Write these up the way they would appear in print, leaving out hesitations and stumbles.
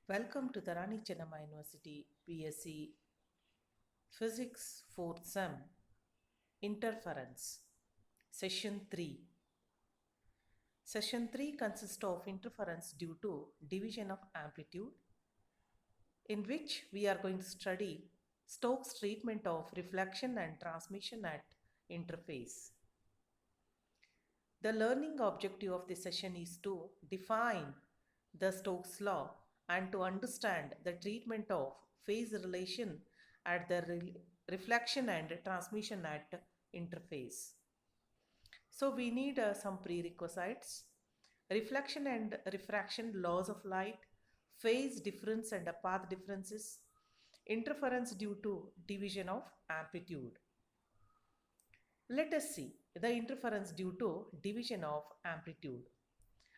Welcome to the Rani Chennamma University BSc Physics 4th Sem Interference Session 3. Session 3 consists of interference due to division of amplitude, in which we are going to study Stokes' treatment of reflection and transmission at interface. The learning objective of this session is to define the Stokes' law and to understand the treatment of phase relation at the reflection and transmission at interface. So we need some prerequisites: reflection and refraction laws of light, phase difference and path differences, interference due to division of amplitude. Let us see the interference due to division of amplitude.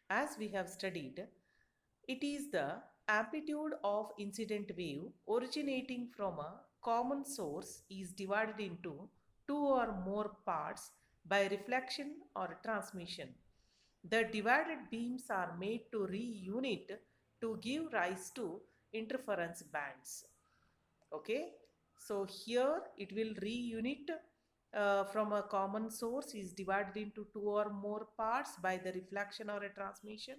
As we have studied, it is the amplitude of incident wave originating from a common source is divided into two or more parts by reflection or transmission. The divided beams are made to reunite to give rise to interference bands. Okay, so here it will reunite from a common source is divided into two or more parts by the reflection or a transmission,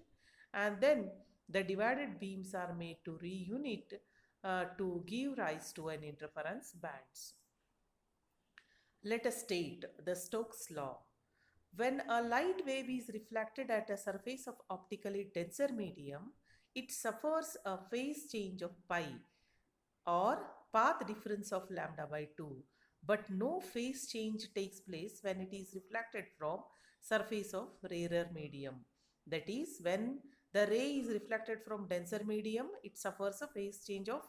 and then the divided beams are made to reunite to give rise to an interference bands. Let us state the Stokes law. When a light wave is reflected at a surface of optically denser medium, it suffers a phase change of pi or path difference of lambda by 2, but no phase change takes place when it is reflected from surface of rarer medium. That is, when the ray is reflected from denser medium, it suffers a phase change of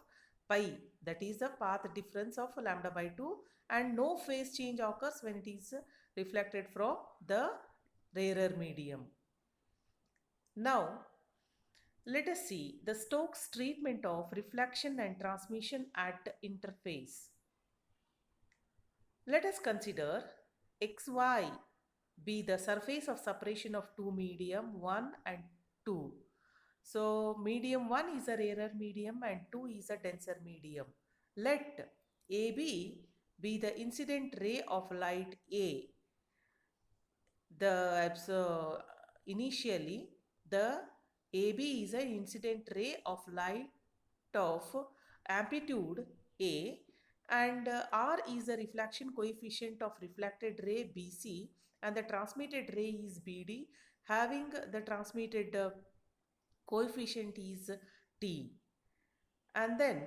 pi, that is the path difference of lambda by 2, and no phase change occurs when it is reflected from the rarer medium. Now let us see the Stokes treatment of reflection and transmission at interface. Let us consider xy be the surface of separation of two medium 1 and 2. So medium 1 is a rarer medium and 2 is a denser medium. Let AB be the incident ray of light A. Initially the AB is an incident ray of light of amplitude A, and R is the reflection coefficient of reflected ray BC, and the transmitted ray is BD, having the transmitted coefficient is T. And then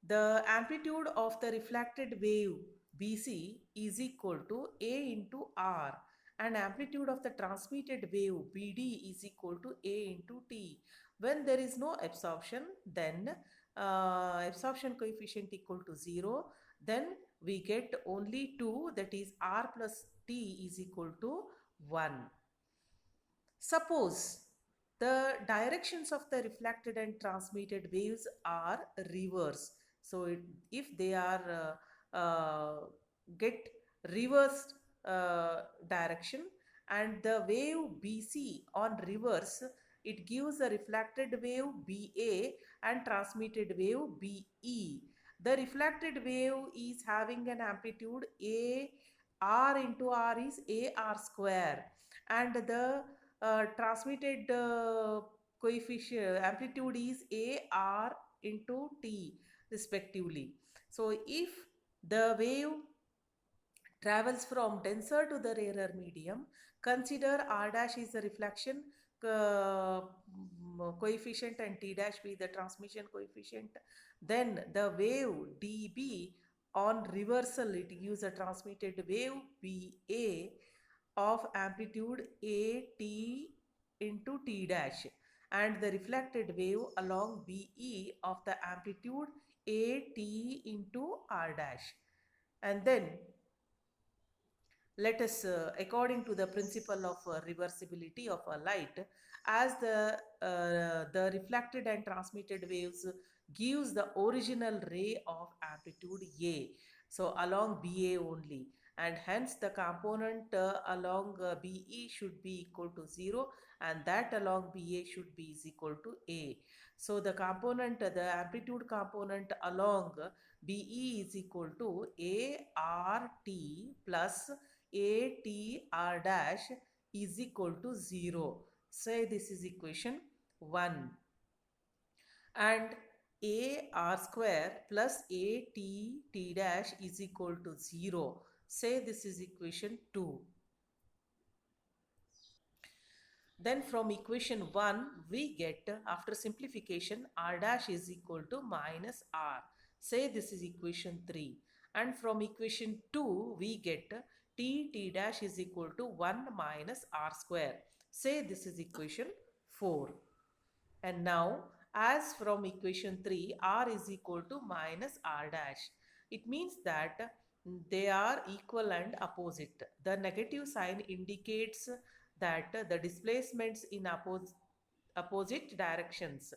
the amplitude of the reflected wave BC is equal to A into R, and amplitude of the transmitted wave BD is equal to A into T. When there is no absorption, then absorption coefficient equal to 0, then we get only 2, that is R plus T is equal to 1. Suppose the directions of the reflected and transmitted waves are reverse. So if they are get reversed direction, and the wave BC on reverse, it gives a reflected wave BA and transmitted wave BE. The reflected wave is having an amplitude A R into R is AR square, and the transmitted coefficient amplitude is AR into T respectively. So if the wave travels from denser to the rarer medium, consider R dash is the reflection coefficient and T dash be the transmission coefficient. Then the wave dB on reversal, it gives a transmitted wave BA of amplitude AT into T dash, and the reflected wave along BE of the amplitude AT into R dash. And then let us, according to the principle of reversibility of a light, as the reflected and transmitted waves gives the original ray of amplitude A, so along BA only, and hence the component along BE should be equal to 0, and that along BA should be is equal to A. So the component, the amplitude component along BE is equal to ART plus ATR dash is equal to 0. Say this is equation 1. And AR square plus AT dash is equal to 0. Say this is equation 2. Then from equation 1, we get, after simplification, R dash is equal to minus R. Say this is equation 3. And from equation 2, we get T dash is equal to 1 minus R square. Say this is equation 4. And now, as from equation 3, R is equal to minus R dash. It means that they are equal and opposite. The negative sign indicates that the displacements in opposite directions,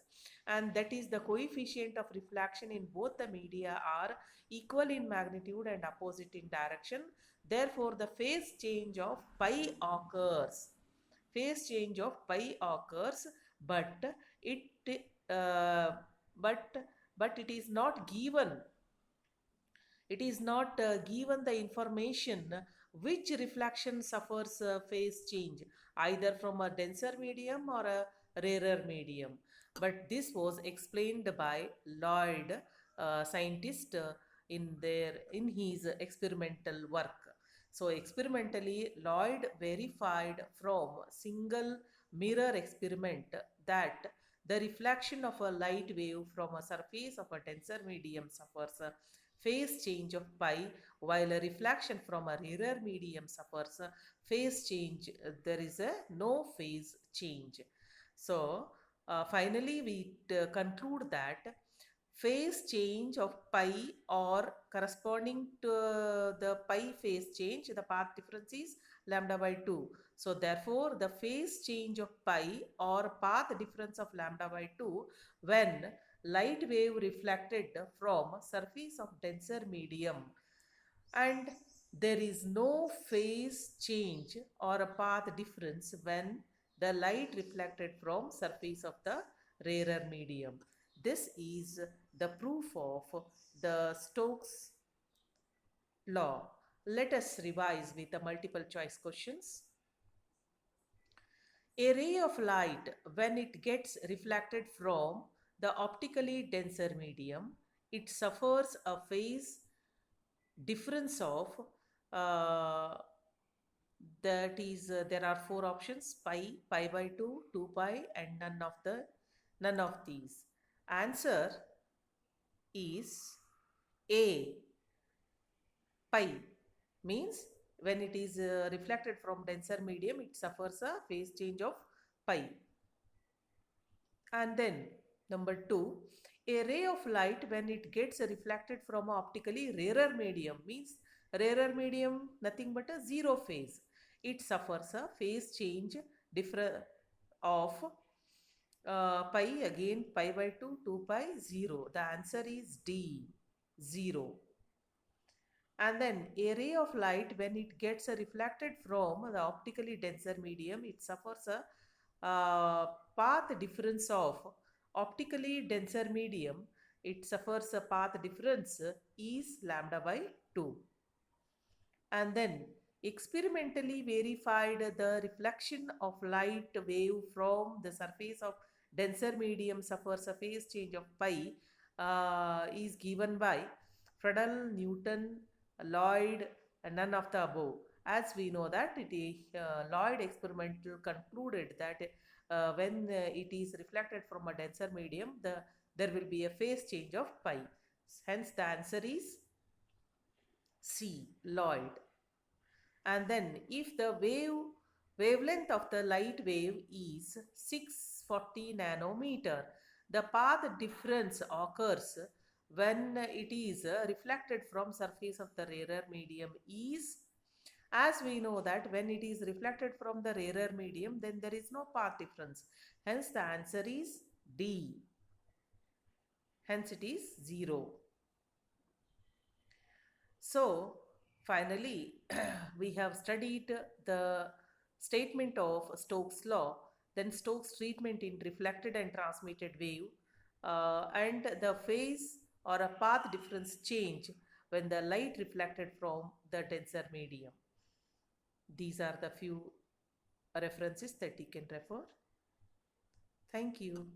and that is the coefficient of reflection in both the media are equal in magnitude and opposite in direction. Therefore, the phase change of pi occurs. Phase change of pi occurs, but it uh, but but it is not given the information which reflection suffers phase change, either from a denser medium or a rarer medium. But this was explained by Lloyd, scientist, in his experimental work. So experimentally, Lloyd verified from single mirror experiment that the reflection of a light wave from a surface of a denser medium suffers a phase change of pi, while a reflection from a rarer medium suffers a phase change. There is a no phase change. So finally, we conclude that phase change of pi or corresponding to the pi phase change, the path difference is lambda by 2. So therefore, the phase change of pi or path difference of lambda by 2 when light wave reflected from surface of denser medium, and there is no phase change or a path difference when the light reflected from surface of the rarer medium. This is the proof of the Stokes law. Let us revise with the multiple choice questions. A ray of light, when it gets reflected from the optically denser medium, it suffers a phase difference of uh, that is there are four options: pi by 2, 2 pi, and none of these. Answer is A, pi. Means when it is reflected from denser medium, it suffers a phase change of pi. And then number 2, a ray of light, when it gets reflected from a optically rarer medium, means rarer medium nothing but a zero phase, it suffers a phase change difference of pi, again pi by 2, 2 pi, 0. The answer is D, 0. And then a ray of light, when it gets reflected from the optically denser medium, it suffers a path difference of optically denser medium. It suffers a path difference is lambda by 2. And then experimentally verified the reflection of light wave from the surface of denser medium suffers a phase change of pi, is given by Fredel, Newton, Lloyd, and none of the above. As we know that it is Lloyd experimental concluded that when it is reflected from a denser medium, there will be a phase change of pi. Hence the answer is C, Lloyd. And then if the wavelength of the light wave is 640 nanometer, the path difference occurs when it is reflected from surface of the rarer medium is, as we know that when it is reflected from the rarer medium, then there is no path difference. Hence the answer is D. Hence it is 0. So finally, we have studied the statement of Stokes' law. then Stokes treatment in reflected and transmitted wave, and the phase or a path difference change when the light reflected from the denser medium. These are the few references that you can refer. Thank you.